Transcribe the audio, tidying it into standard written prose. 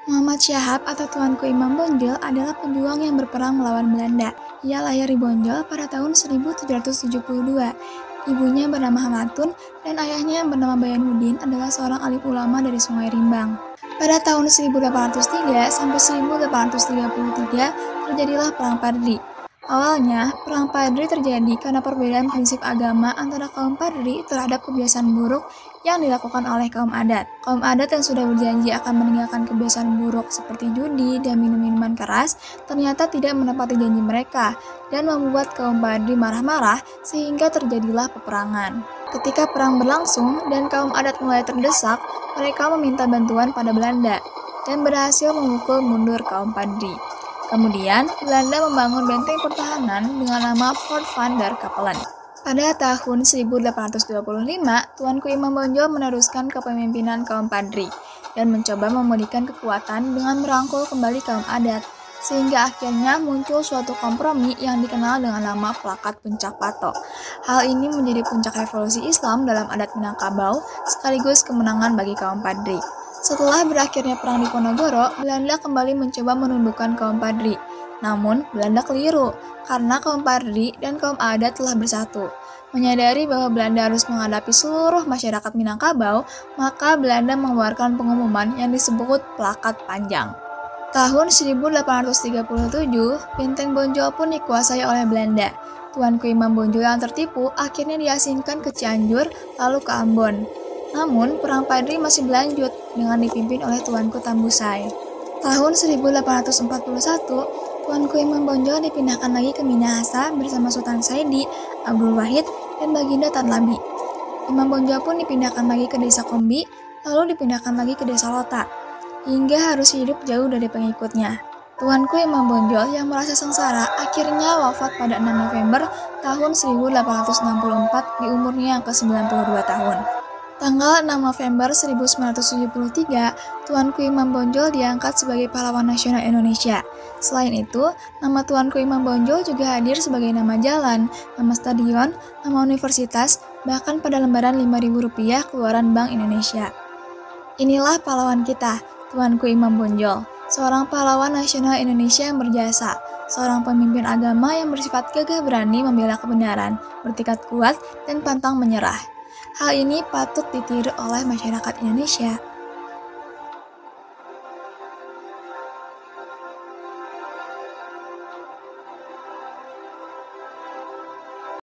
Muhammad Syahab atau Tuanku Imam Bonjol adalah pejuang yang berperang melawan Belanda. Ia lahir di Bonjol pada tahun 1772. Ibunya bernama Hamatun dan ayahnya yang bernama Bayanuddin adalah seorang alim ulama dari Sungai Rimbang. Pada tahun 1803 sampai 1833 terjadilah Perang Padri. Awalnya, Perang Padri terjadi karena perbedaan prinsip agama antara kaum Padri terhadap kebiasaan buruk yang dilakukan oleh kaum adat. Kaum adat yang sudah berjanji akan meninggalkan kebiasaan buruk seperti judi dan minum-minuman keras, ternyata tidak menepati janji mereka dan membuat kaum Padri marah-marah sehingga terjadilah peperangan. Ketika perang berlangsung dan kaum adat mulai terdesak, mereka meminta bantuan pada Belanda dan berhasil memukul mundur kaum Padri. Kemudian, Belanda membangun benteng pertahanan dengan nama Fort van der Kapellen. Pada tahun 1825, Tuanku Imam Bonjol meneruskan kepemimpinan kaum Padri dan mencoba memulihkan kekuatan dengan merangkul kembali kaum adat, sehingga akhirnya muncul suatu kompromi yang dikenal dengan nama Plakat Puncak Pato. Hal ini menjadi puncak revolusi Islam dalam adat Minangkabau, sekaligus kemenangan bagi kaum Padri. Setelah berakhirnya Perang Diponegoro, Belanda kembali mencoba menundukkan kaum Padri. Namun, Belanda keliru, karena kaum Padri dan kaum adat telah bersatu. Menyadari bahwa Belanda harus menghadapi seluruh masyarakat Minangkabau, maka Belanda mengeluarkan pengumuman yang disebut Plakat Panjang. Tahun 1837, Benteng Bonjol pun dikuasai oleh Belanda. Tuanku Imam Bonjol yang tertipu akhirnya diasingkan ke Cianjur, lalu ke Ambon. Namun, Perang Padri masih berlanjut dengan dipimpin oleh Tuanku Tambusai. Tahun 1841, Tuanku Imam Bonjol dipindahkan lagi ke Minahasa bersama Sultan Saidi, Abdul Wahid, dan Baginda Tan Labi. Imam Bonjol pun dipindahkan lagi ke Desa Kombi, lalu dipindahkan lagi ke Desa Lota, hingga harus hidup jauh dari pengikutnya. Tuanku Imam Bonjol yang merasa sengsara akhirnya wafat pada 6 November tahun 1864 di umurnya yang ke-92 tahun. Tanggal 6 November 1973, Tuanku Imam Bonjol diangkat sebagai pahlawan nasional Indonesia. Selain itu, nama Tuanku Imam Bonjol juga hadir sebagai nama jalan, nama stadion, nama universitas, bahkan pada lembaran Rp5.000 keluaran Bank Indonesia. Inilah pahlawan kita, Tuanku Imam Bonjol, seorang pahlawan nasional Indonesia yang berjasa, seorang pemimpin agama yang bersifat gagah berani membela kebenaran, bertekad kuat, dan pantang menyerah. Hal ini patut ditiru oleh masyarakat Indonesia.